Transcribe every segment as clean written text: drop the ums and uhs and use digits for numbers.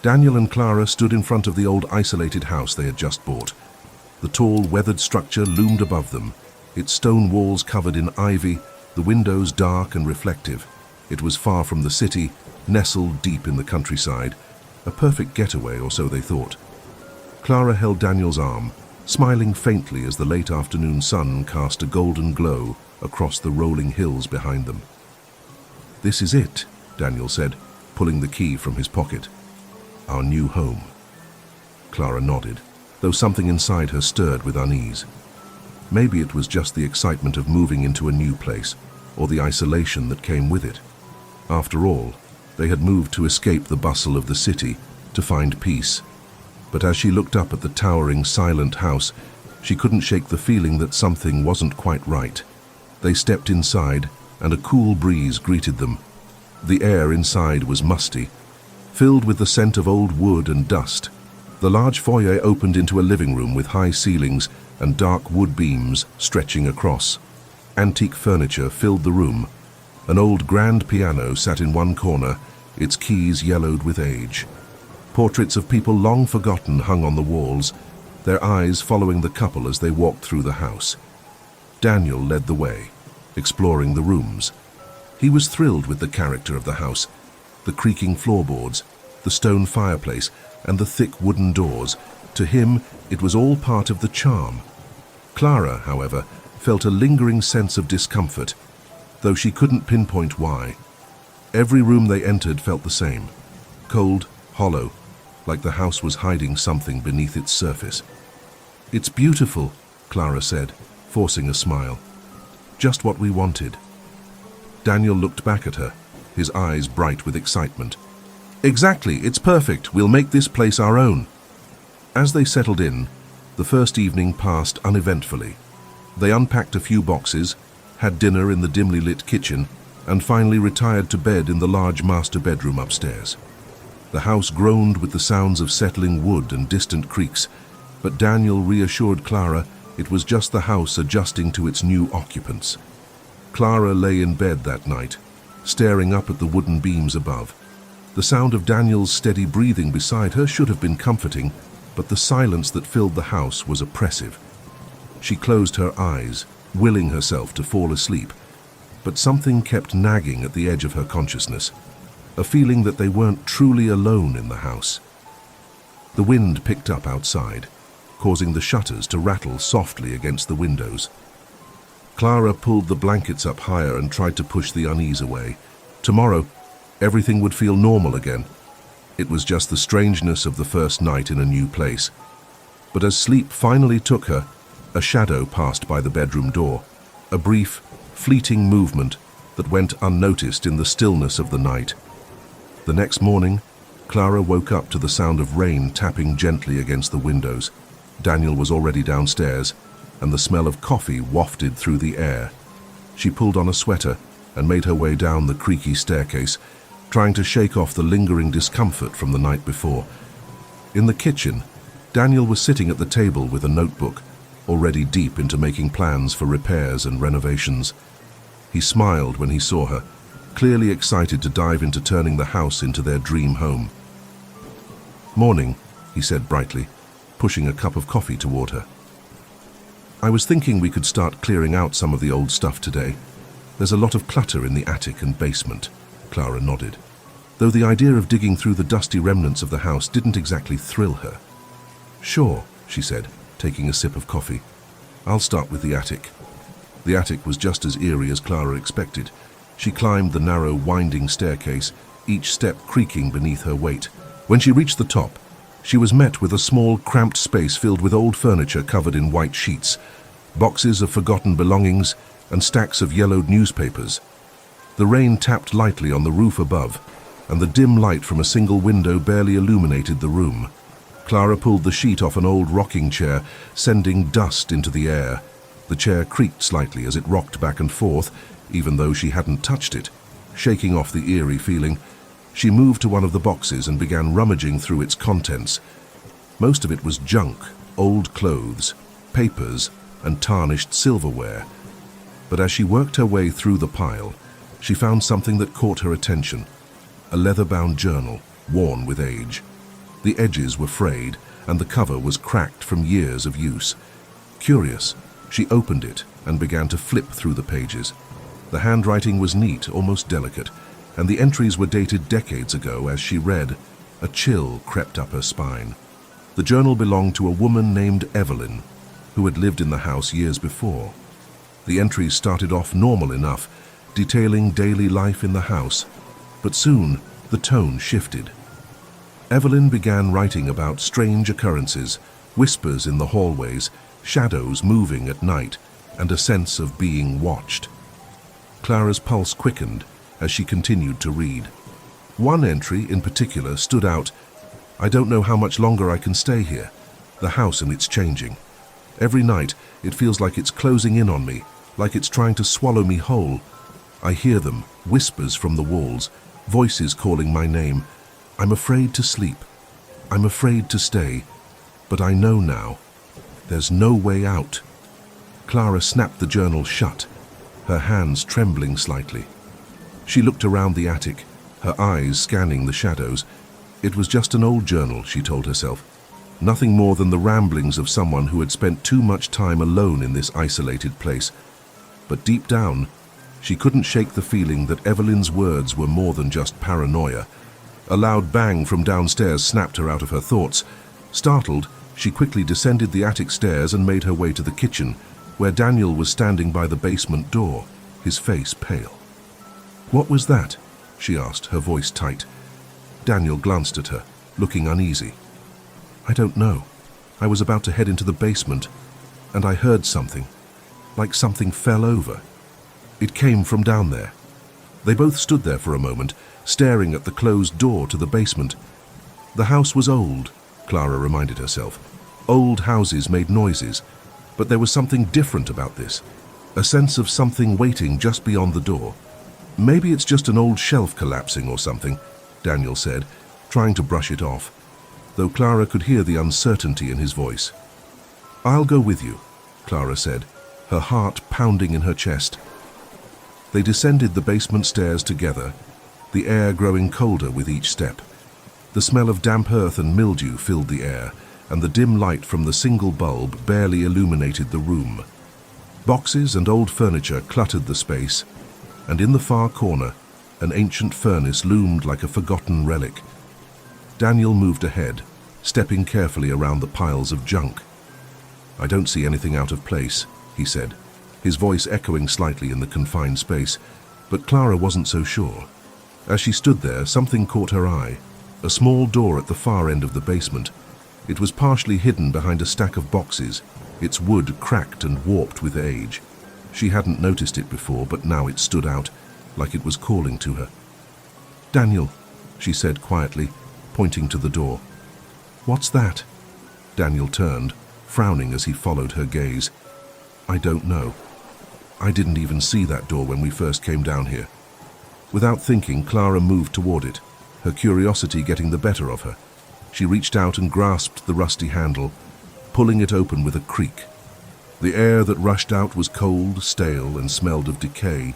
Daniel and Clara stood in front of the old isolated house they had just bought. The tall, weathered structure loomed above them, its stone walls covered in ivy, the windows dark and reflective. It was far from the city, nestled deep in the countryside, a perfect getaway, or so they thought. Clara held Daniel's arm, smiling faintly as the late afternoon sun cast a golden glow across the rolling hills behind them. "This is it," Daniel said, pulling the key from his pocket. "Our new home." Clara nodded, though something inside her stirred with unease. Maybe it was just the excitement of moving into a new place, or the isolation that came with it. After all, they had moved to escape the bustle of the city, to find peace. But as she looked up at the towering, silent house, she couldn't shake the feeling that something wasn't quite right. They stepped inside, and a cool breeze greeted them. The air inside was musty, filled with the scent of old wood and dust. The large foyer opened into a living room with high ceilings and dark wood beams stretching across. Antique furniture filled the room. An old grand piano sat in one corner, its keys yellowed with age. Portraits of people long forgotten hung on the walls, their eyes following the couple as they walked through the house. Daniel led the way, exploring the rooms. He was thrilled with the character of the house, the creaking floorboards, the stone fireplace, and the thick wooden doors. To him, it was all part of the charm. Clara, however, felt a lingering sense of discomfort, though she couldn't pinpoint why. Every room they entered felt the same, cold, hollow, like the house was hiding something beneath its surface. "It's beautiful," Clara said, forcing a smile. "Just what we wanted." Daniel looked back at her, his eyes bright with excitement. "Exactly, it's perfect. We'll make this place our own." As they settled in, the first evening passed uneventfully. They unpacked a few boxes, had dinner in the dimly lit kitchen, and finally retired to bed in the large master bedroom upstairs. The house groaned with the sounds of settling wood and distant creaks, but Daniel reassured Clara it was just the house adjusting to its new occupants. Clara lay in bed that night, staring up at the wooden beams above. The sound of Daniel's steady breathing beside her should have been comforting, but the silence that filled the house was oppressive. She closed her eyes, willing herself to fall asleep, but something kept nagging at the edge of her consciousness, a feeling that they weren't truly alone in the house. The wind picked up outside, causing the shutters to rattle softly against the windows. Clara pulled the blankets up higher and tried to push the unease away. Tomorrow, everything would feel normal again. It was just the strangeness of the first night in a new place. But as sleep finally took her, a shadow passed by the bedroom door, a brief, fleeting movement that went unnoticed in the stillness of the night. The next morning, Clara woke up to the sound of rain tapping gently against the windows. Daniel was already downstairs, and the smell of coffee wafted through the air. She pulled on a sweater and made her way down the creaky staircase, trying to shake off the lingering discomfort from the night before. In the kitchen, Daniel was sitting at the table with a notebook, already deep into making plans for repairs and renovations. He smiled when he saw her, clearly excited to dive into turning the house into their dream home. "Morning," he said brightly, pushing a cup of coffee toward her. "I was thinking we could start clearing out some of the old stuff today. There's a lot of clutter in the attic and basement." Clara nodded, though the idea of digging through the dusty remnants of the house didn't exactly thrill her. "Sure," she said, taking a sip of coffee. "I'll start with the attic." The attic was just as eerie as Clara expected. She climbed the narrow, winding staircase, each step creaking beneath her weight. When she reached the top, she was met with a small, cramped space filled with old furniture covered in white sheets, boxes of forgotten belongings, and stacks of yellowed newspapers. The rain tapped lightly on the roof above, and the dim light from a single window barely illuminated the room. Clara pulled the sheet off an old rocking chair, sending dust into the air. The chair creaked slightly as it rocked back and forth, even though she hadn't touched it. Shaking off the eerie feeling, she moved to one of the boxes and began rummaging through its contents. Most of it was junk, old clothes, papers, and tarnished silverware. But as she worked her way through the pile, she found something that caught her attention: a leather-bound journal, worn with age. The edges were frayed, and the cover was cracked from years of use. Curious, she opened it and began to flip through the pages. The handwriting was neat, almost delicate, and the entries were dated decades ago. As she read, a chill crept up her spine. The journal belonged to a woman named Evelyn, who had lived in the house years before. The entries started off normal enough, detailing daily life in the house, but soon the tone shifted. Evelyn began writing about strange occurrences, whispers in the hallways, shadows moving at night, and a sense of being watched. Clara's pulse quickened as she continued to read. One entry in particular stood out. "I don't know how much longer I can stay here. The house and it's changing. Every night it feels like it's closing in on me, like it's trying to swallow me whole. I hear them, whispers from the walls, voices calling my name. I'm afraid to sleep. I'm afraid to stay. But I know now. There's no way out." Clara snapped the journal shut, her hands trembling slightly. She looked around the attic, her eyes scanning the shadows. It was just an old journal, she told herself. Nothing more than the ramblings of someone who had spent too much time alone in this isolated place. But deep down, she couldn't shake the feeling that Evelyn's words were more than just paranoia. A loud bang from downstairs snapped her out of her thoughts. Startled, she quickly descended the attic stairs and made her way to the kitchen, where Daniel was standing by the basement door, his face pale. "What was that?" she asked, her voice tight. Daniel glanced at her, looking uneasy. "I don't know. I was about to head into the basement, and I heard something, like something fell over. It came from down there." They both stood there for a moment, staring at the closed door to the basement. The house was old, Clara reminded herself. Old houses made noises, but there was something different about this, a sense of something waiting just beyond the door. "Maybe it's just an old shelf collapsing or something," Daniel said, trying to brush it off, though Clara could hear the uncertainty in his voice. "I'll go with you," Clara said, her heart pounding in her chest. They descended the basement stairs together, the air growing colder with each step. The smell of damp earth and mildew filled the air, and the dim light from the single bulb barely illuminated the room. Boxes and old furniture cluttered the space, and in the far corner, an ancient furnace loomed like a forgotten relic. Daniel moved ahead, stepping carefully around the piles of junk. "I don't see anything out of place," he said, his voice echoing slightly in the confined space, but Clara wasn't so sure. As she stood there, something caught her eye, a small door at the far end of the basement. It was partially hidden behind a stack of boxes, its wood cracked and warped with age. She hadn't noticed it before, but now it stood out, like it was calling to her. "Daniel," she said quietly, pointing to the door. "What's that?" Daniel turned, frowning as he followed her gaze. "I don't know. I didn't even see that door when we first came down here." Without thinking, Clara moved toward it, her curiosity getting the better of her. She reached out and grasped the rusty handle, pulling it open with a creak. The air that rushed out was cold, stale, and smelled of decay.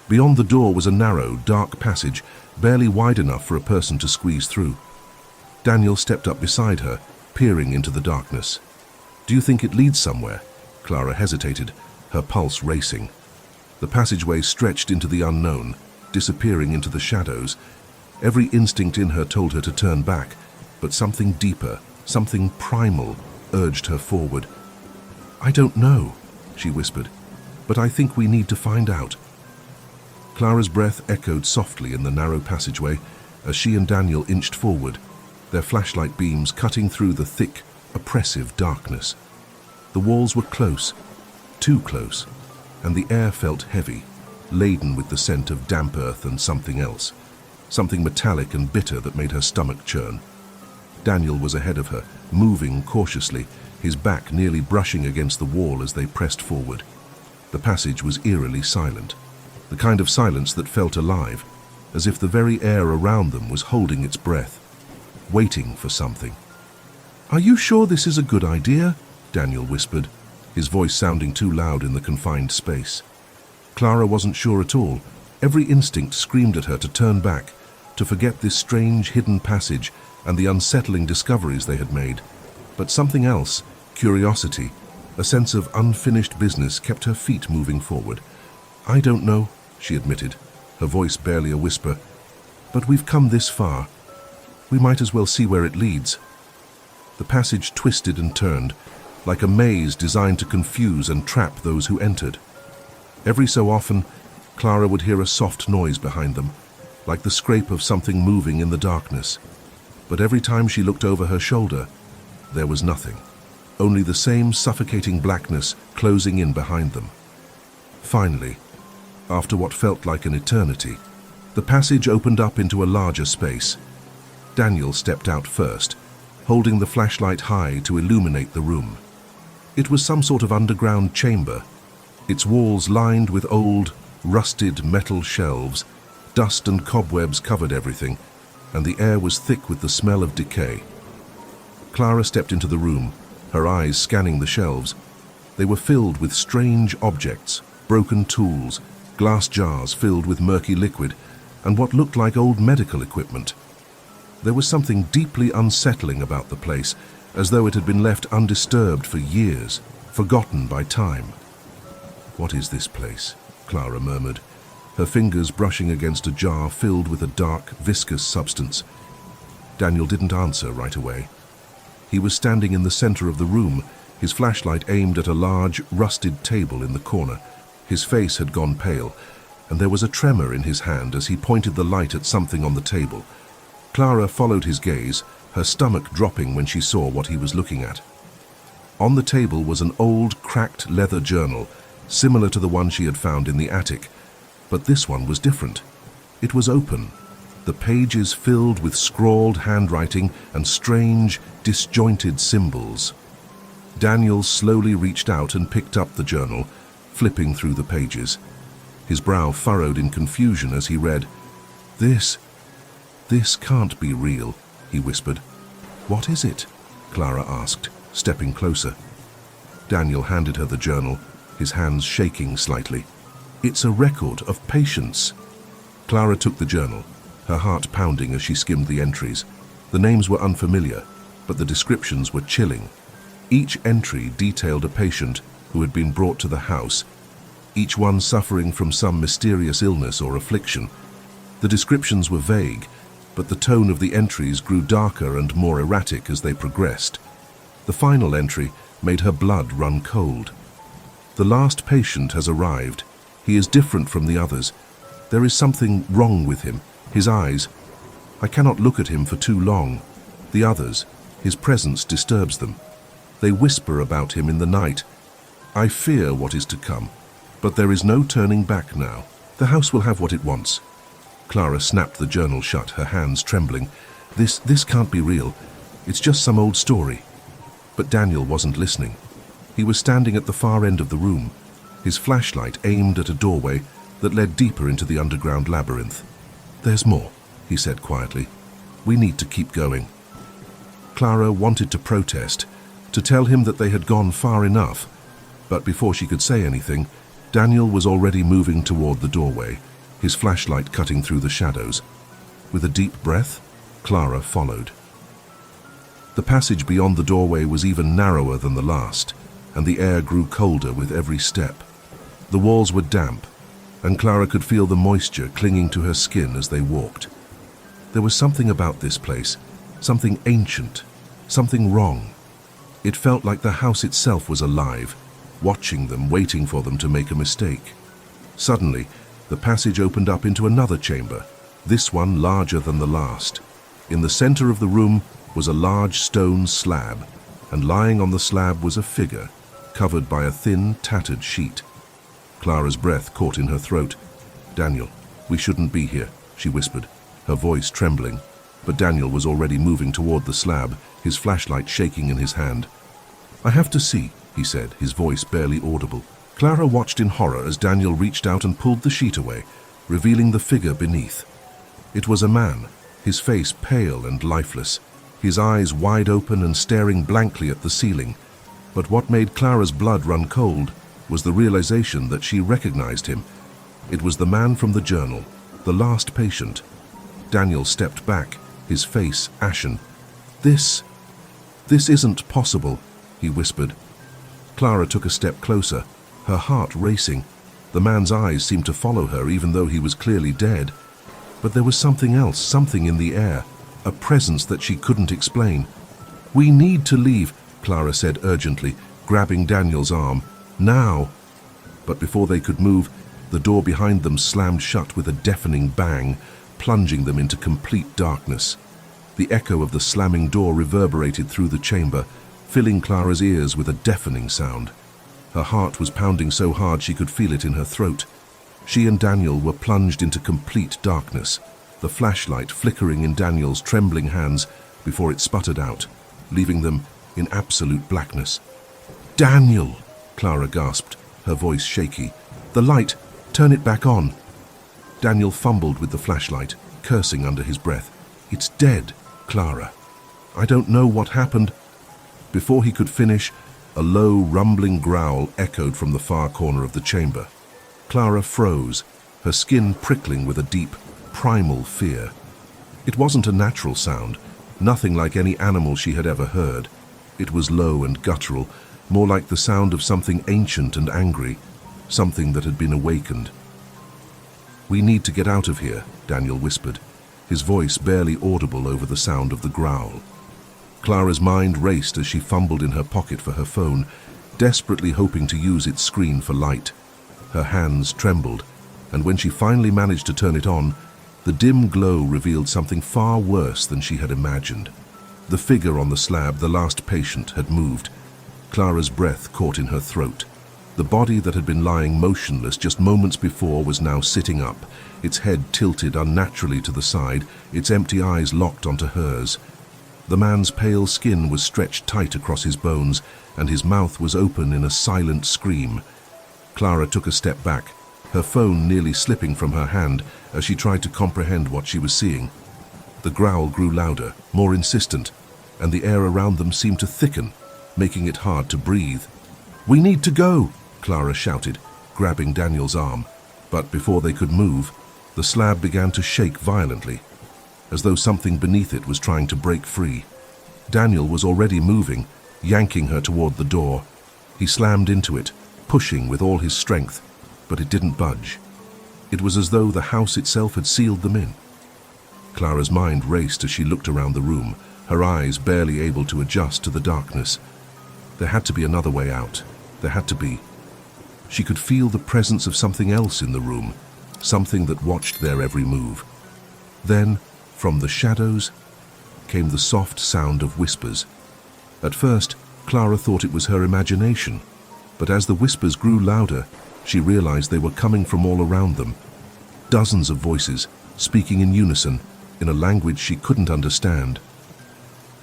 Beyond the door was a narrow, dark passage, barely wide enough for a person to squeeze through. Daniel stepped up beside her, peering into the darkness. "Do you think it leads somewhere?" Clara hesitated, her pulse racing. The passageway stretched into the unknown, disappearing into the shadows. Every instinct in her told her to turn back, but something deeper, something primal, urged her forward. "I don't know," she whispered, "but I think we need to find out." Clara's breath echoed softly in the narrow passageway as she and Daniel inched forward, their flashlight beams cutting through the thick, oppressive darkness. The walls were close, too close, and the air felt heavy, laden with the scent of damp earth and something else, something metallic and bitter that made her stomach churn. Daniel was ahead of her, moving cautiously, his back nearly brushing against the wall as they pressed forward. The passage was eerily silent, the kind of silence that felt alive, as if the very air around them was holding its breath, waiting for something. "Are you sure this is a good idea?" Daniel whispered, his voice sounding too loud in the confined space. Clara wasn't sure at all. Every instinct screamed at her to turn back, to forget this strange hidden passage and the unsettling discoveries they had made. But something else, curiosity, a sense of unfinished business, kept her feet moving forward. "I don't know," she admitted, her voice barely a whisper, "but we've come this far. We might as well see where it leads." The passage twisted and turned, like a maze designed to confuse and trap those who entered. Every so often, Clara would hear a soft noise behind them, like the scrape of something moving in the darkness. But every time she looked over her shoulder, there was nothing, only the same suffocating blackness closing in behind them. Finally, after what felt like an eternity, the passage opened up into a larger space. Daniel stepped out first, holding the flashlight high to illuminate the room. It was some sort of underground chamber, its walls lined with old, rusted metal shelves. Dust and cobwebs covered everything, and the air was thick with the smell of decay. Clara stepped into the room, her eyes scanning the shelves. They were filled with strange objects, broken tools, glass jars filled with murky liquid, and what looked like old medical equipment. There was something deeply unsettling about the place, as though it had been left undisturbed for years, forgotten by time. "What is this place?" Clara murmured, her fingers brushing against a jar filled with a dark, viscous substance. Daniel didn't answer right away. He was standing in the center of the room, his flashlight aimed at a large, rusted table in the corner. His face had gone pale, and there was a tremor in his hand as he pointed the light at something on the table. Clara followed his gaze, her stomach dropping when she saw what he was looking at. On the table was an old, cracked leather journal, similar to the one she had found in the attic, but this one was different. It was open, the pages filled with scrawled handwriting and strange, disjointed symbols. Daniel slowly reached out and picked up the journal, flipping through the pages. His brow furrowed in confusion as he read. This can't be real," he whispered. "What is it?" Clara asked, stepping closer. Daniel handed her the journal, his hands shaking slightly. "It's a record of patients." Clara took the journal, her heart pounding as she skimmed the entries. The names were unfamiliar, but the descriptions were chilling. Each entry detailed a patient who had been brought to the house, each one suffering from some mysterious illness or affliction. The descriptions were vague, but the tone of the entries grew darker and more erratic as they progressed. The final entry made her blood run cold. "The last patient has arrived. He is different from the others. There is something wrong with him. His eyes. I cannot look at him for too long. The others, his presence disturbs them. They whisper about him in the night. I fear what is to come, but there is no turning back now. The house will have what it wants." Clara snapped the journal shut, her hands trembling. This can't be real. It's just some old story." But Daniel wasn't listening. He was standing at the far end of the room, his flashlight aimed at a doorway that led deeper into the underground labyrinth. "There's more," he said quietly. "We need to keep going." Clara wanted to protest, to tell him that they had gone far enough, but before she could say anything, Daniel was already moving toward the doorway, his flashlight cutting through the shadows. With a deep breath, Clara followed. The passage beyond the doorway was even narrower than the last, and the air grew colder with every step. The walls were damp, and Clara could feel the moisture clinging to her skin as they walked. There was something about this place, something ancient, something wrong. It felt like the house itself was alive, watching them, waiting for them to make a mistake. Suddenly, the passage opened up into another chamber, this one larger than the last. In the center of the room was a large stone slab, and lying on the slab was a figure, covered by a thin, tattered sheet. Clara's breath caught in her throat. "Daniel, we shouldn't be here," she whispered, her voice trembling. But Daniel was already moving toward the slab, his flashlight shaking in his hand. "I have to see," he said, his voice barely audible. Clara watched in horror as Daniel reached out and pulled the sheet away, revealing the figure beneath. It was a man, his face pale and lifeless, his eyes wide open and staring blankly at the ceiling. But what made Clara's blood run cold was the realization that she recognized him. It was the man from the journal, the last patient. Daniel stepped back, his face ashen, This isn't possible, he whispered. Clara took a step closer, her heart racing. The man's eyes seemed to follow her even though he was clearly dead. But there was something else, something in the air, a presence that she couldn't explain. "We need to leave," Clara said urgently, grabbing Daniel's arm. "Now!" But before they could move, the door behind them slammed shut with a deafening bang, plunging them into complete darkness. The echo of the slamming door reverberated through the chamber, filling Clara's ears with a deafening sound. Her heart was pounding so hard she could feel it in her throat. She and Daniel were plunged into complete darkness, the flashlight flickering in Daniel's trembling hands before it sputtered out, leaving them in absolute blackness. "Daniel!" Clara gasped, her voice shaky. "The light! Turn it back on!" Daniel fumbled with the flashlight, cursing under his breath. "It's dead, Clara. I don't know what happened." Before he could finish, a low, rumbling growl echoed from the far corner of the chamber. Clara froze, her skin prickling with a deep, primal fear. It wasn't a natural sound, nothing like any animal she had ever heard. It was low and guttural, more like the sound of something ancient and angry, something that had been awakened. "We need to get out of here," Daniel whispered, his voice barely audible over the sound of the growl. Clara's mind raced as she fumbled in her pocket for her phone, desperately hoping to use its screen for light. Her hands trembled, and when she finally managed to turn it on, the dim glow revealed something far worse than she had imagined. The figure on the slab, the last patient, had moved. Clara's breath caught in her throat. The body that had been lying motionless just moments before was now sitting up, its head tilted unnaturally to the side, its empty eyes locked onto hers. The man's pale skin was stretched tight across his bones, and his mouth was open in a silent scream. Clara took a step back, her phone nearly slipping from her hand as she tried to comprehend what she was seeing. The growl grew louder, more insistent, and the air around them seemed to thicken, making it hard to breathe. "We need to go!" Clara shouted, grabbing Daniel's arm. But before they could move, the slab began to shake violently, as though something beneath it was trying to break free. Daniel was already moving, yanking her toward the door. He slammed into it, pushing with all his strength, but it didn't budge. It was as though the house itself had sealed them in. Clara's mind raced as she looked around the room, her eyes barely able to adjust to the darkness. There had to be another way out. There had to be. She could feel the presence of something else in the room, something that watched their every move. Then, from the shadows, came the soft sound of whispers. At first, Clara thought it was her imagination, but as the whispers grew louder, she realized they were coming from all around them. Dozens of voices, speaking in unison, in a language she couldn't understand.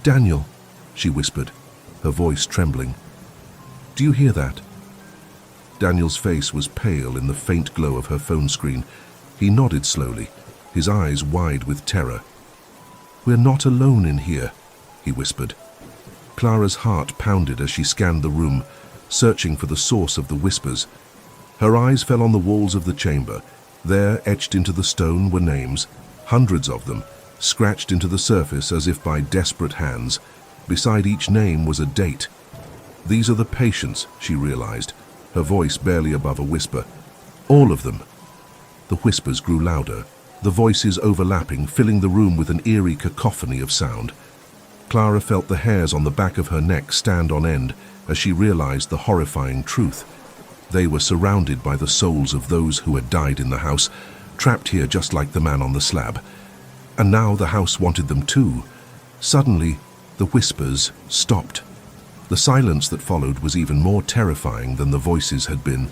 "Daniel," she whispered, her voice trembling. "Do you hear that?" Daniel's face was pale in the faint glow of her phone screen. He nodded slowly, his eyes wide with terror. "We're not alone in here," he whispered. Clara's heart pounded as she scanned the room, searching for the source of the whispers. Her eyes fell on the walls of the chamber. There, etched into the stone, were names, hundreds of them, scratched into the surface as if by desperate hands. Beside each name was a date. "These are the patients," she realized, her voice barely above a whisper. "All of them." The whispers grew louder, the voices overlapping, filling the room with an eerie cacophony of sound. Clara felt the hairs on the back of her neck stand on end as she realized the horrifying truth. They were surrounded by the souls of those who had died in the house, trapped here just like the man on the slab. And now the house wanted them too. Suddenly, the whispers stopped. The silence that followed was even more terrifying than the voices had been.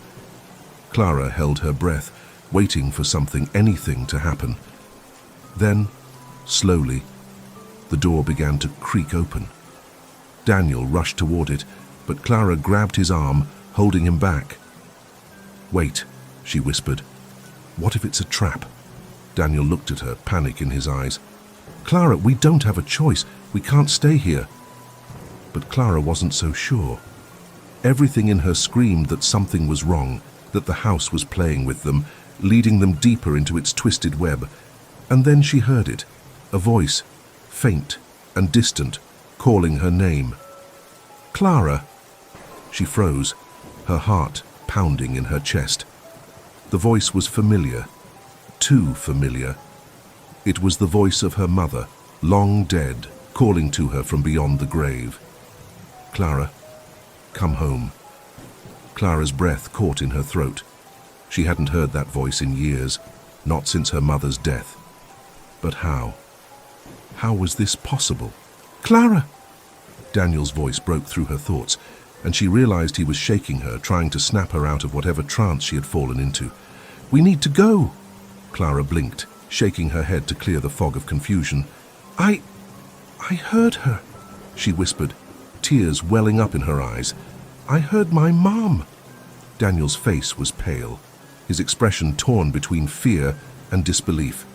Clara held her breath, waiting for something, anything to happen. Then, slowly, the door began to creak open. Daniel rushed toward it, but Clara grabbed his arm, holding him back. "Wait," she whispered. "What if it's a trap?" Daniel looked at her, panic in his eyes. "Clara, we don't have a choice. We can't stay here." But Clara wasn't so sure. Everything in her screamed that something was wrong, that the house was playing with them, leading them deeper into its twisted web. And then she heard it, a voice, faint and distant, calling her name. "Clara!" She froze, her heart pounding in her chest. The voice was familiar, too familiar. It was the voice of her mother, long dead, calling to her from beyond the grave. "Clara, come home." Clara's breath caught in her throat. She hadn't heard that voice in years, not since her mother's death. But how? How was this possible? "Clara!" Daniel's voice broke through her thoughts, and she realized he was shaking her, trying to snap her out of whatever trance she had fallen into. "We need to go." Clara blinked, shaking her head to clear the fog of confusion. I heard her," she whispered, tears welling up in her eyes. "I heard my mom." Daniel's face was pale, his expression torn between fear and disbelief.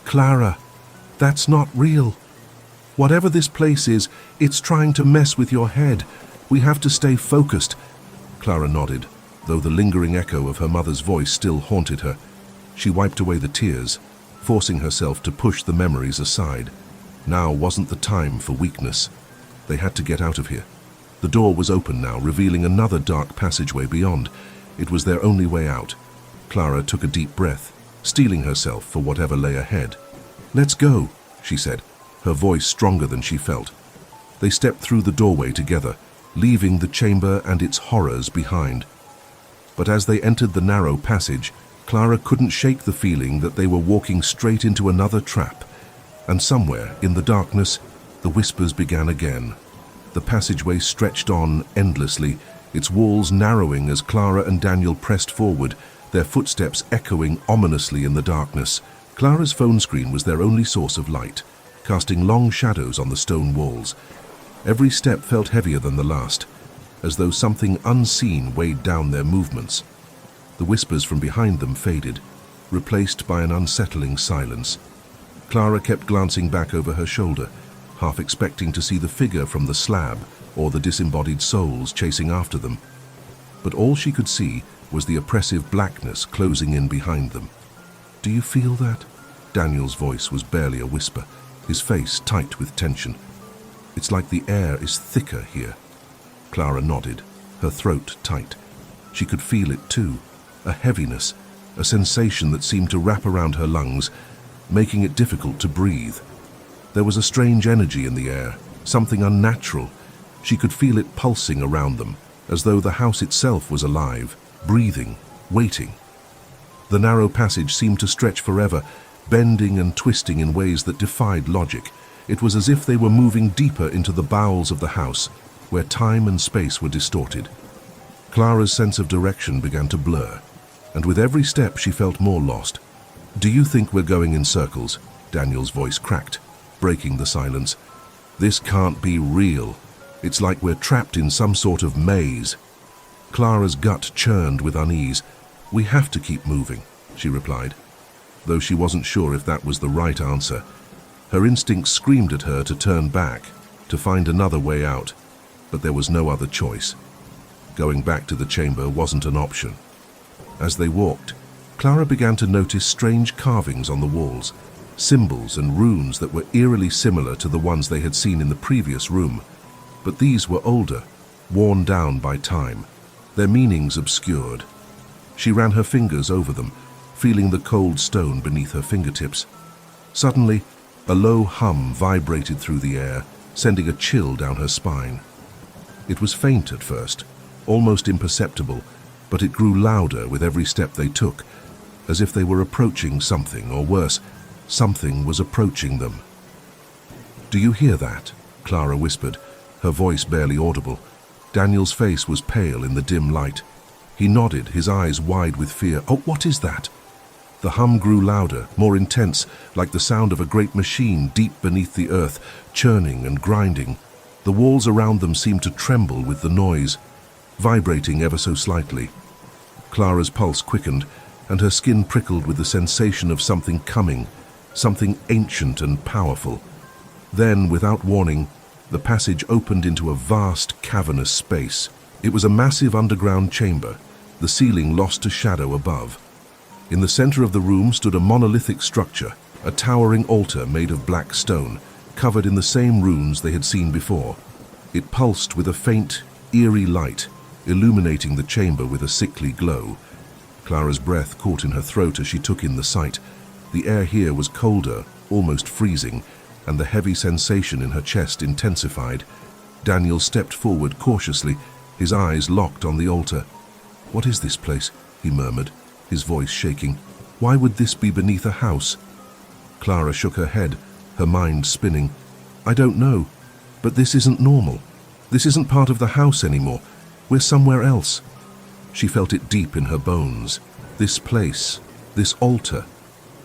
"Clara, that's not real. Whatever this place is, it's trying to mess with your head. We have to stay focused." Clara nodded, though the lingering echo of her mother's voice still haunted her. She wiped away the tears, forcing herself to push the memories aside. Now wasn't the time for weakness. They had to get out of here. The door was open now, revealing another dark passageway beyond. It was their only way out. Clara took a deep breath, steeling herself for whatever lay ahead. "Let's go," she said, her voice stronger than she felt. They stepped through the doorway together, leaving the chamber and its horrors behind. But as they entered the narrow passage, Clara couldn't shake the feeling that they were walking straight into another trap. And somewhere, in the darkness, the whispers began again. The passageway stretched on endlessly, its walls narrowing as Clara and Daniel pressed forward, their footsteps echoing ominously in the darkness. Clara's phone screen was their only source of light, casting long shadows on the stone walls. Every step felt heavier than the last, as though something unseen weighed down their movements. The whispers from behind them faded, replaced by an unsettling silence. Clara kept glancing back over her shoulder, half expecting to see the figure from the slab or the disembodied souls chasing after them. But all she could see was the oppressive blackness closing in behind them. "Do you feel that?" Daniel's voice was barely a whisper, his face tight with tension. "It's like the air is thicker here." Clara nodded, her throat tight. She could feel it too, a heaviness, a sensation that seemed to wrap around her lungs, making it difficult to breathe. There was a strange energy in the air, something unnatural. She could feel it pulsing around them, as though the house itself was alive, breathing, waiting. The narrow passage seemed to stretch forever, bending and twisting in ways that defied logic. It was as if they were moving deeper into the bowels of the house, where time and space were distorted. Clara's sense of direction began to blur, and with every step she felt more lost. "Do you think we're going in circles?" Daniel's voice cracked, breaking the silence. "This can't be real. It's like we're trapped in some sort of maze." Clara's gut churned with unease. "We have to keep moving," she replied, though she wasn't sure if that was the right answer. Her instincts screamed at her to turn back, to find another way out, but there was no other choice. Going back to the chamber wasn't an option. As they walked, Clara began to notice strange carvings on the walls, symbols and runes that were eerily similar to the ones they had seen in the previous room. But these were older, worn down by time, their meanings obscured. She ran her fingers over them, feeling the cold stone beneath her fingertips. Suddenly, a low hum vibrated through the air, sending a chill down her spine. It was faint at first, almost imperceptible, but it grew louder with every step they took, as if they were approaching something, or worse, something was approaching them. "Do you hear that?" Clara whispered, her voice barely audible. Daniel's face was pale in the dim light. He nodded, his eyes wide with fear. "Oh, what is that?" The hum grew louder, more intense, like the sound of a great machine deep beneath the earth, churning and grinding. The walls around them seemed to tremble with the noise, vibrating ever so slightly. Clara's pulse quickened, and her skin prickled with the sensation of something coming, something ancient and powerful. Then, without warning, the passage opened into a vast, cavernous space. It was a massive underground chamber, the ceiling lost to shadow above. In the center of the room stood a monolithic structure, a towering altar made of black stone, covered in the same runes they had seen before. It pulsed with a faint, eerie light, illuminating the chamber with a sickly glow. Clara's breath caught in her throat as she took in the sight. The air here was colder, almost freezing, and the heavy sensation in her chest intensified. Daniel stepped forward cautiously, his eyes locked on the altar. "What is this place?" he murmured, his voice shaking. "Why would this be beneath a house?" Clara shook her head, her mind spinning. "I don't know, but this isn't normal. This isn't part of the house anymore. We're somewhere else." She felt it deep in her bones. This place, this altar,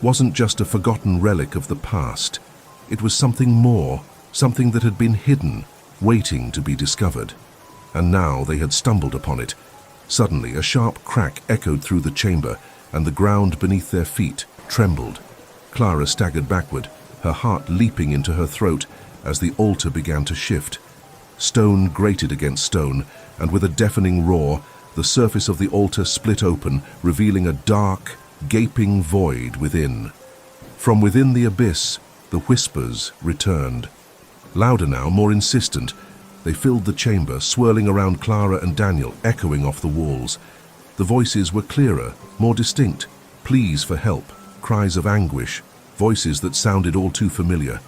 wasn't just a forgotten relic of the past. It was something more, something that had been hidden, waiting to be discovered. And now they had stumbled upon it. Suddenly, a sharp crack echoed through the chamber, and the ground beneath their feet trembled. Clara staggered backward, her heart leaping into her throat as the altar began to shift. Stone grated against stone, and with a deafening roar, the surface of the altar split open, revealing a dark, gaping void within. From within the abyss, the whispers returned. Louder now, more insistent, they filled the chamber, swirling around Clara and Daniel, echoing off the walls. The voices were clearer, more distinct, pleas for help, cries of anguish, voices that sounded all too familiar.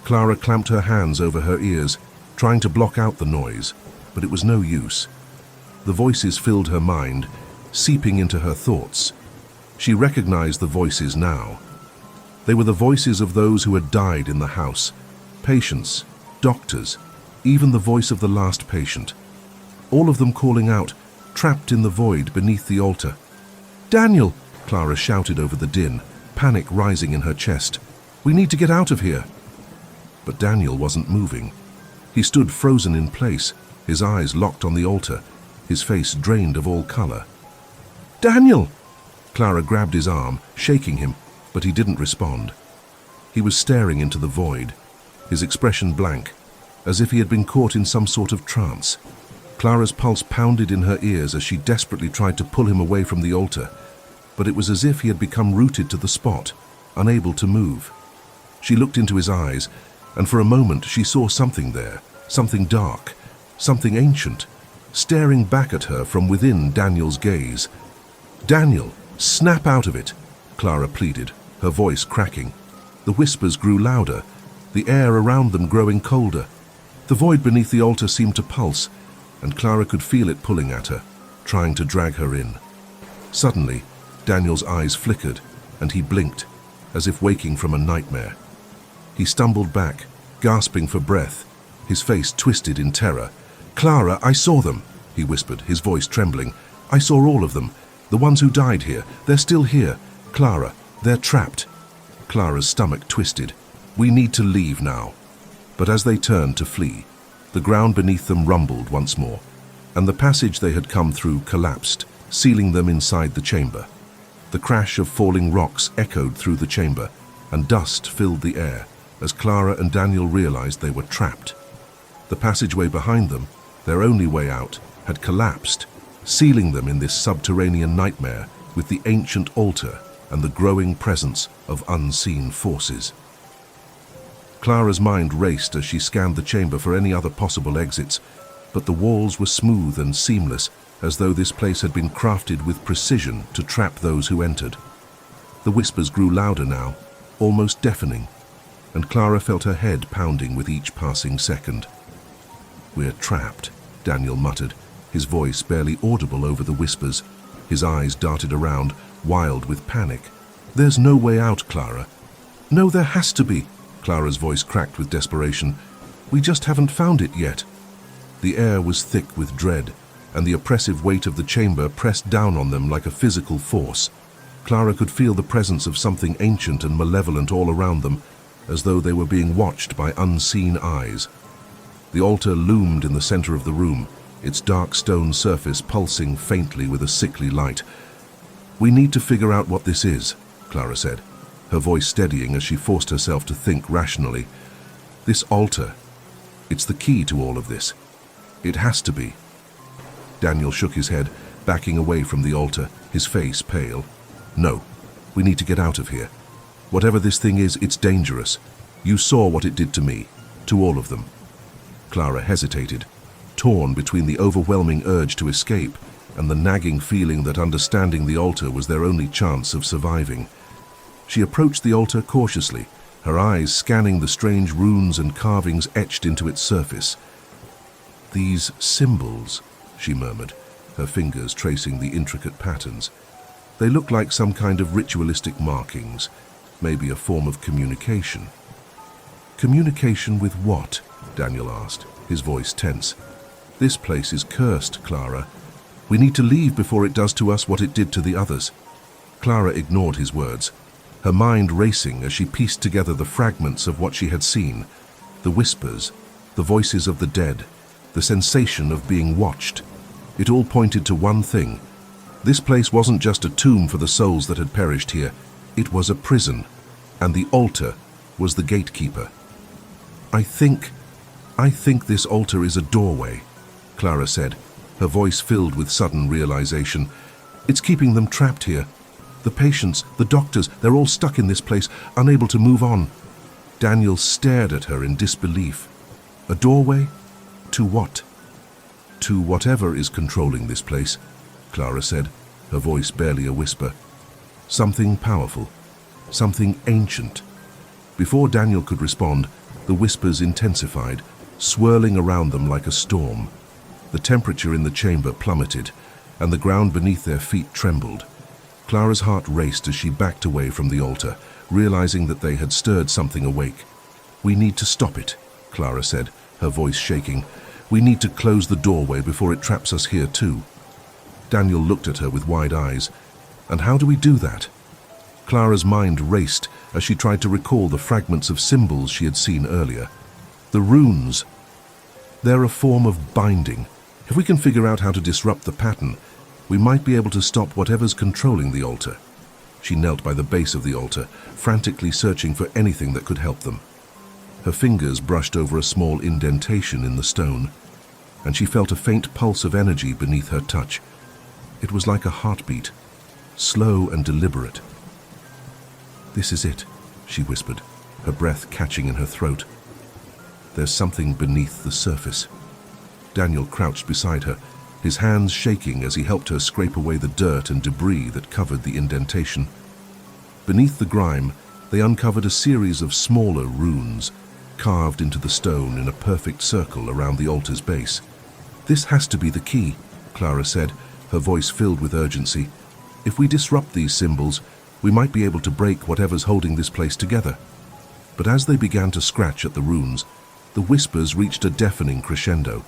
Clara clamped her hands over her ears, trying to block out the noise, but it was no use. The voices filled her mind, seeping into her thoughts. She recognized the voices now. They were the voices of those who had died in the house, patients, doctors, even the voice of the last patient. All of them calling out, trapped in the void beneath the altar. "Daniel!" Clara shouted over the din, panic rising in her chest. "We need to get out of here." But Daniel wasn't moving. He stood frozen in place, his eyes locked on the altar, his face drained of all color. "Daniel!" Clara grabbed his arm, shaking him, but he didn't respond. He was staring into the void, his expression blank, as if he had been caught in some sort of trance. Clara's pulse pounded in her ears as she desperately tried to pull him away from the altar, but it was as if he had become rooted to the spot, unable to move. She looked into his eyes, and for a moment she saw something there, something dark, something ancient, staring back at her from within Daniel's gaze. "Daniel, snap out of it," Clara pleaded, her voice cracking. The whispers grew louder, the air around them growing colder. The void beneath the altar seemed to pulse, and Clara could feel it pulling at her, trying to drag her in. Suddenly, Daniel's eyes flickered, and he blinked, as if waking from a nightmare. He stumbled back, gasping for breath, his face twisted in terror. "Clara, I saw them," he whispered, his voice trembling. "I saw all of them. The ones who died here. They're still here. Clara, they're trapped." Clara's stomach twisted. "We need to leave now." But as they turned to flee, the ground beneath them rumbled once more, and the passage they had come through collapsed, sealing them inside the chamber. The crash of falling rocks echoed through the chamber, and dust filled the air as Clara and Daniel realized they were trapped. The passageway behind them, their only way out, had collapsed, sealing them in this subterranean nightmare with the ancient altar and the growing presence of unseen forces. Clara's mind raced as she scanned the chamber for any other possible exits, but the walls were smooth and seamless, as though this place had been crafted with precision to trap those who entered. The whispers grew louder now, almost deafening, and Clara felt her head pounding with each passing second. "We're trapped," Daniel muttered, his voice barely audible over the whispers. His eyes darted around, wild with panic. "There's no way out, Clara." "No, there has to be," Clara's voice cracked with desperation. "We just haven't found it yet." The air was thick with dread, and the oppressive weight of the chamber pressed down on them like a physical force. Clara could feel the presence of something ancient and malevolent all around them, as though they were being watched by unseen eyes. The altar loomed in the center of the room, its dark stone surface pulsing faintly with a sickly light. "We need to figure out what this is," Clara said, her voice steadying as she forced herself to think rationally. "This altar, it's the key to all of this. It has to be." Daniel shook his head, backing away from the altar, his face pale. "No, we need to get out of here. Whatever this thing is, it's dangerous. You saw what it did to me, to all of them." Clara hesitated, torn between the overwhelming urge to escape and the nagging feeling that understanding the altar was their only chance of surviving. She approached the altar cautiously, her eyes scanning the strange runes and carvings etched into its surface. "These symbols," she murmured, her fingers tracing the intricate patterns. "They look like some kind of ritualistic markings, maybe a form of communication." "Communication with what?" Daniel asked, his voice tense. "This place is cursed, Clara. We need to leave before it does to us what it did to the others." Clara ignored his words, her mind racing as she pieced together the fragments of what she had seen, the whispers, the voices of the dead, the sensation of being watched. It all pointed to one thing. This place wasn't just a tomb for the souls that had perished here. It was a prison, and the altar was the gatekeeper. I think this altar is a doorway," Clara said, her voice filled with sudden realization. "It's keeping them trapped here. The patients, the doctors, they're all stuck in this place, unable to move on." Daniel stared at her in disbelief. "A doorway? To what?" "To whatever is controlling this place," Clara said, her voice barely a whisper. "Something powerful, something ancient." Before Daniel could respond, the whispers intensified, swirling around them like a storm. The temperature in the chamber plummeted, and the ground beneath their feet trembled. Clara's heart raced as she backed away from the altar, realizing that they had stirred something awake. "We need to stop it," Clara said, her voice shaking. "We need to close the doorway before it traps us here too." Daniel looked at her with wide eyes. "And how do we do that?" Clara's mind raced as she tried to recall the fragments of symbols she had seen earlier. The runes. They're a form of binding. If we can figure out how to disrupt the pattern, we might be able to stop whatever's controlling the altar. She knelt by the base of the altar, frantically searching for anything that could help them. Her fingers brushed over a small indentation in the stone, and she felt a faint pulse of energy beneath her touch. It was like a heartbeat, slow and deliberate. "This is it," she whispered, her breath catching in her throat. "There's something beneath the surface." Daniel crouched beside her, his hands shaking as he helped her scrape away the dirt and debris that covered the indentation. Beneath the grime, they uncovered a series of smaller runes, carved into the stone in a perfect circle around the altar's base. "This has to be the key," Clara said, her voice filled with urgency. "If we disrupt these symbols, we might be able to break whatever's holding this place together." But as they began to scratch at the runes, the whispers reached a deafening crescendo,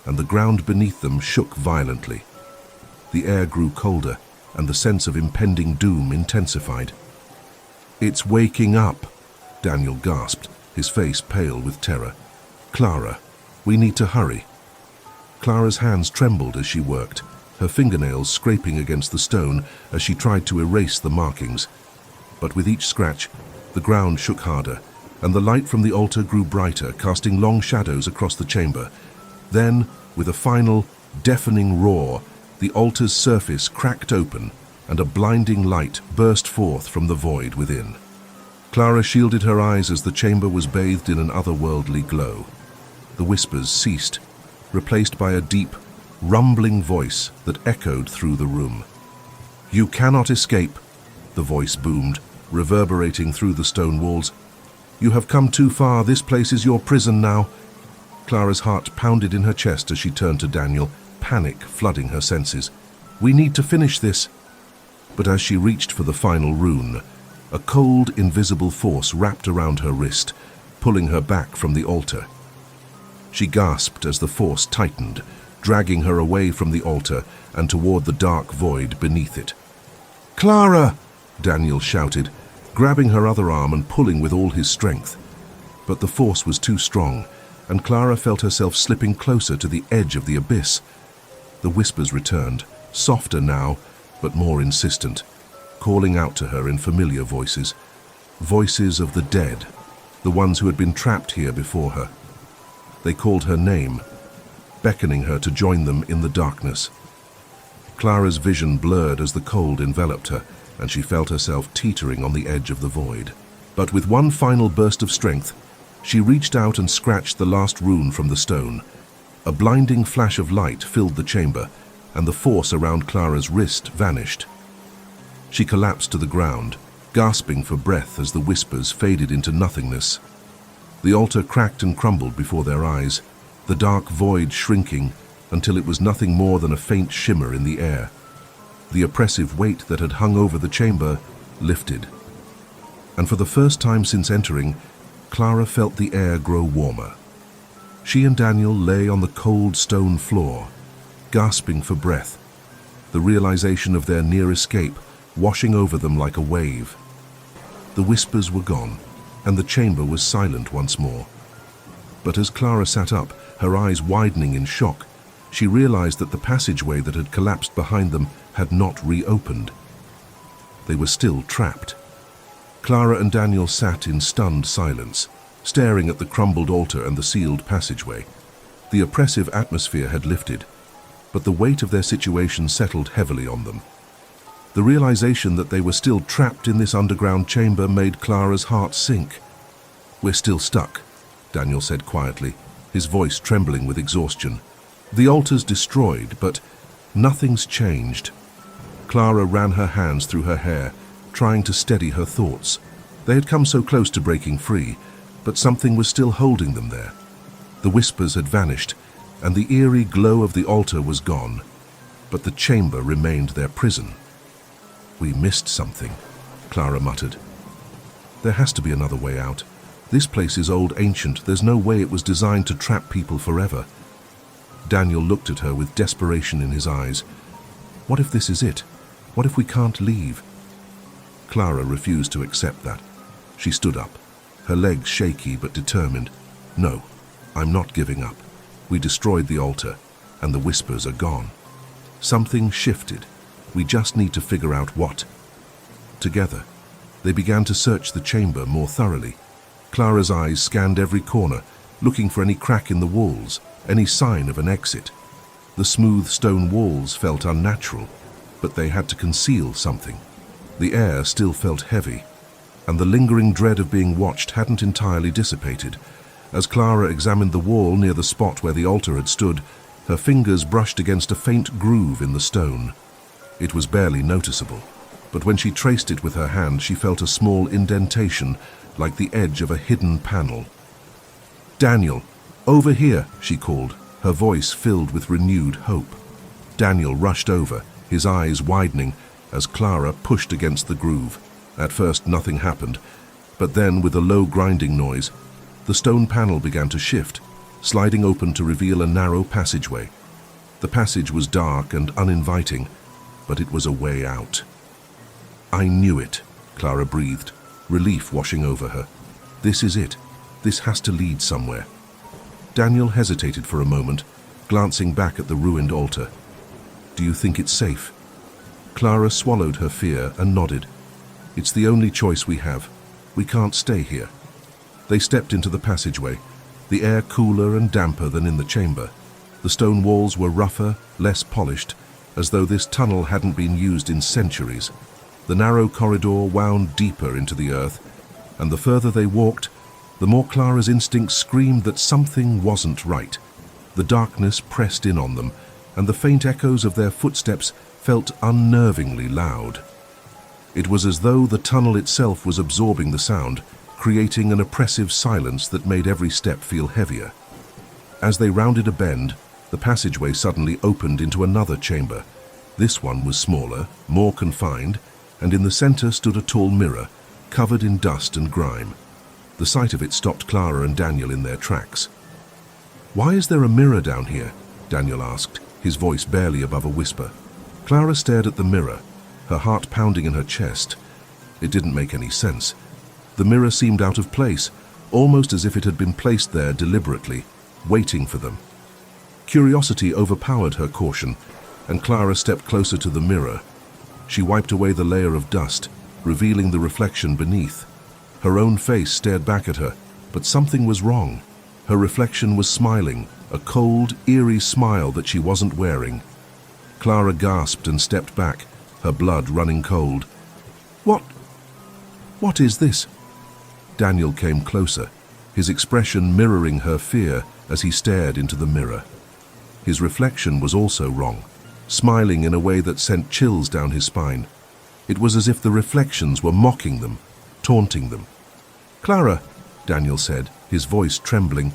and the ground beneath them shook violently. The air grew colder, and the sense of impending doom intensified. "It's waking up," Daniel gasped, his face pale with terror. "Clara, we need to hurry." Clara's hands trembled as she worked, her fingernails scraping against the stone as she tried to erase the markings. But with each scratch, the ground shook harder, and the light from the altar grew brighter, casting long shadows across the chamber. Then, with a final, deafening roar, the altar's surface cracked open, and a blinding light burst forth from the void within. Clara shielded her eyes as the chamber was bathed in an otherworldly glow. The whispers ceased, replaced by a deep, rumbling voice that echoed through the room. "You cannot escape," the voice boomed, reverberating through the stone walls. "You have come too far. This place is your prison now." Clara's heart pounded in her chest as she turned to Daniel, panic flooding her senses. "We need to finish this." But as she reached for the final rune, a cold, invisible force wrapped around her wrist, pulling her back from the altar. She gasped as the force tightened, dragging her away from the altar and toward the dark void beneath it. "Clara!" Daniel shouted, grabbing her other arm and pulling with all his strength. But the force was too strong, and Clara felt herself slipping closer to the edge of the abyss. The whispers returned, softer now, but more insistent, calling out to her in familiar voices. Voices of the dead, the ones who had been trapped here before her. They called her name, beckoning her to join them in the darkness. Clara's vision blurred as the cold enveloped her, and she felt herself teetering on the edge of the void. But with one final burst of strength, she reached out and scratched the last rune from the stone. A blinding flash of light filled the chamber, and the force around Clara's wrist vanished. She collapsed to the ground, gasping for breath as the whispers faded into nothingness. The altar cracked and crumbled before their eyes, the dark void shrinking until it was nothing more than a faint shimmer in the air. The oppressive weight that had hung over the chamber lifted. And for the first time since entering, Clara felt the air grow warmer. She and Daniel lay on the cold stone floor, gasping for breath, the realization of their near escape washing over them like a wave. The whispers were gone, and the chamber was silent once more. But as Clara sat up, her eyes widening in shock, she realized that the passageway that had collapsed behind them had not reopened. They were still trapped. Clara and Daniel sat in stunned silence, staring at the crumbled altar and the sealed passageway. The oppressive atmosphere had lifted, but the weight of their situation settled heavily on them. The realization that they were still trapped in this underground chamber made Clara's heart sink. "We're still stuck," Daniel said quietly, his voice trembling with exhaustion. "The altar's destroyed, but nothing's changed." Clara ran her hands through her hair, trying to steady her thoughts. They had come so close to breaking free, but something was still holding them there. The whispers had vanished, and the eerie glow of the altar was gone, but the chamber remained their prison. "We missed something," Clara muttered. "There has to be another way out. This place is old, ancient. There's no way it was designed to trap people forever." Daniel looked at her with desperation in his eyes. "What if this is it? What if we can't leave?" Clara refused to accept that. She stood up, her legs shaky but determined. "No, I'm not giving up. We destroyed the altar, and the whispers are gone. Something shifted. We just need to figure out what." Together, they began to search the chamber more thoroughly. Clara's eyes scanned every corner, looking for any crack in the walls, any sign of an exit. The smooth stone walls felt unnatural, but they had to conceal something. The air still felt heavy, and the lingering dread of being watched hadn't entirely dissipated. As Clara examined the wall near the spot where the altar had stood, her fingers brushed against a faint groove in the stone. It was barely noticeable, but when she traced it with her hand, she felt a small indentation, like the edge of a hidden panel. "Daniel, over here," she called, her voice filled with renewed hope. Daniel rushed over, his eyes widening, as Clara pushed against the groove. At first nothing happened, but then with a low grinding noise, the stone panel began to shift, sliding open to reveal a narrow passageway. The passage was dark and uninviting, but it was a way out. "I knew it," Clara breathed, relief washing over her. "This is it. This has to lead somewhere." Daniel hesitated for a moment, glancing back at the ruined altar. "Do you think it's safe?" Clara swallowed her fear and nodded. "It's the only choice we have. We can't stay here." They stepped into the passageway, the air cooler and damper than in the chamber. The stone walls were rougher, less polished, as though this tunnel hadn't been used in centuries. The narrow corridor wound deeper into the earth, and the further they walked, the more Clara's instincts screamed that something wasn't right. The darkness pressed in on them, and the faint echoes of their footsteps felt unnervingly loud. It was as though the tunnel itself was absorbing the sound, creating an oppressive silence that made every step feel heavier. As they rounded a bend, the passageway suddenly opened into another chamber. This one was smaller, more confined, and in the center stood a tall mirror, covered in dust and grime. The sight of it stopped Clara and Daniel in their tracks. "Why is there a mirror down here?" Daniel asked, his voice barely above a whisper. Clara stared at the mirror, her heart pounding in her chest. It didn't make any sense. The mirror seemed out of place, almost as if it had been placed there deliberately, waiting for them. Curiosity overpowered her caution, and Clara stepped closer to the mirror. She wiped away the layer of dust, revealing the reflection beneath. Her own face stared back at her, but something was wrong. Her reflection was smiling, a cold, eerie smile that she wasn't wearing. Clara gasped and stepped back, her blood running cold. What is this?" Daniel came closer, his expression mirroring her fear as he stared into the mirror. His reflection was also wrong, smiling in a way that sent chills down his spine. It was as if the reflections were mocking them, taunting them. "Clara," Daniel said, his voice trembling.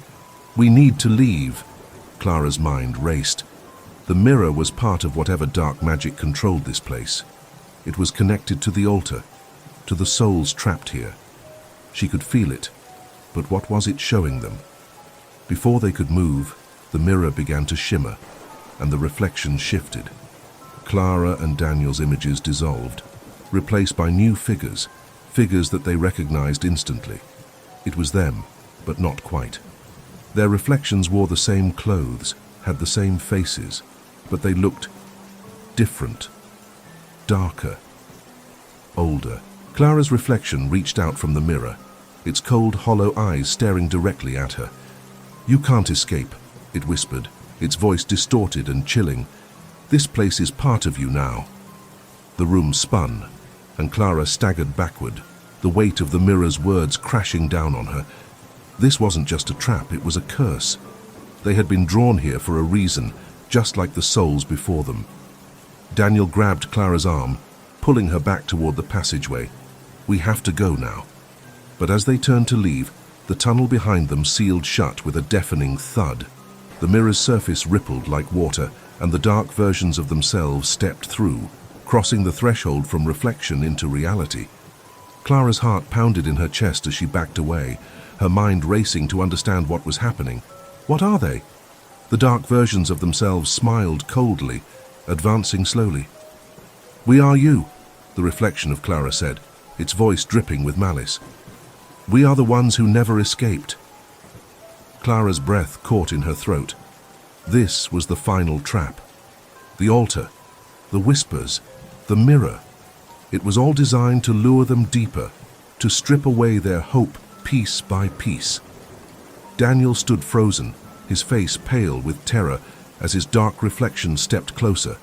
"We need to leave." Clara's mind raced. The mirror was part of whatever dark magic controlled this place. It was connected to the altar, to the souls trapped here. She could feel it, but what was it showing them? Before they could move, the mirror began to shimmer, and the reflection shifted. Clara and Daniel's images dissolved, replaced by new figures, figures that they recognized instantly. It was them, but not quite. Their reflections wore the same clothes, had the same faces, but they looked different, darker, older. Clara's reflection reached out from the mirror, its cold, hollow eyes staring directly at her. "You can't escape," it whispered, its voice distorted and chilling. "This place is part of you now." The room spun, and Clara staggered backward, the weight of the mirror's words crashing down on her. This wasn't just a trap, it was a curse. They had been drawn here for a reason, just like the souls before them. Daniel grabbed Clara's arm, pulling her back toward the passageway. "We have to go now." But as they turned to leave, the tunnel behind them sealed shut with a deafening thud. The mirror's surface rippled like water, and the dark versions of themselves stepped through, crossing the threshold from reflection into reality. Clara's heart pounded in her chest as she backed away, her mind racing to understand what was happening. What are they? The dark versions of themselves smiled coldly, advancing slowly. "We are you," the reflection of Clara said, its voice dripping with malice. "We are the ones who never escaped." Clara's breath caught in her throat. This was the final trap. The altar, the whispers, the mirror. It was all designed to lure them deeper, to strip away their hope piece by piece. Daniel stood frozen, his face pale with terror as his dark reflection stepped closer,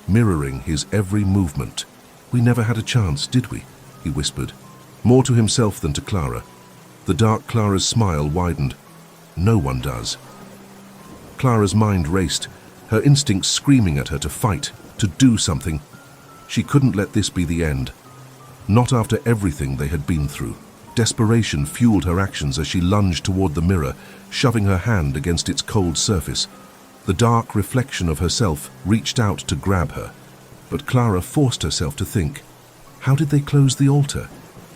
mirroring his every movement. "We never had a chance, did we?" he whispered, more to himself than to Clara. The dark Clara's smile widened. "No one does." Clara's mind raced, her instincts screaming at her to fight, to do something. She couldn't let this be the end. Not after everything they had been through. Desperation fueled her actions as she lunged toward the mirror, shoving her hand against its cold surface. The dark reflection of herself reached out to grab her, but Clara forced herself to think. How did they close the altar?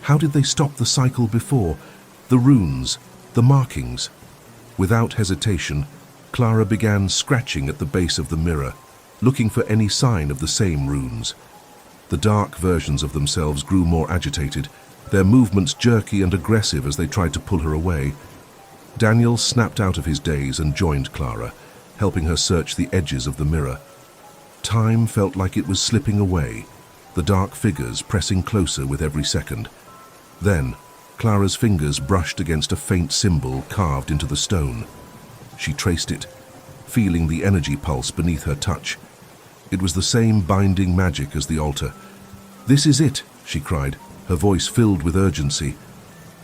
How did they stop the cycle before? The runes, the markings. Without hesitation, Clara began scratching at the base of the mirror, looking for any sign of the same runes. The dark versions of themselves grew more agitated, their movements jerky and aggressive as they tried to pull her away. Daniel snapped out of his daze and joined Clara, helping her search the edges of the mirror. Time felt like it was slipping away, the dark figures pressing closer with every second. Then, Clara's fingers brushed against a faint symbol carved into the stone. She traced it, feeling the energy pulse beneath her touch. It was the same binding magic as the altar. "This is it," she cried, her voice filled with urgency.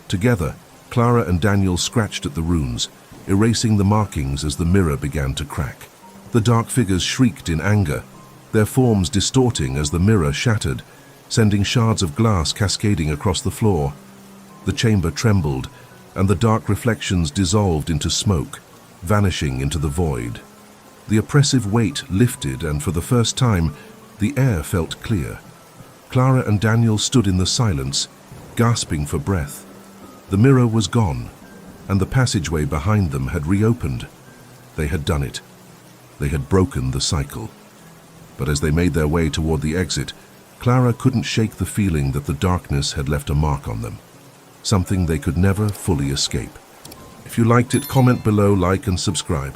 Together, Clara and Daniel scratched at the runes, erasing the markings as the mirror began to crack. The dark figures shrieked in anger, their forms distorting as the mirror shattered, sending shards of glass cascading across the floor. The chamber trembled, and the dark reflections dissolved into smoke, vanishing into the void. The oppressive weight lifted, and for the first time, the air felt clear. Clara and Daniel stood in the silence, gasping for breath. The mirror was gone, and the passageway behind them had reopened. They had done it. They had broken the cycle. But as they made their way toward the exit, Clara couldn't shake the feeling that the darkness had left a mark on them, something they could never fully escape. If you liked it, comment below, like and subscribe.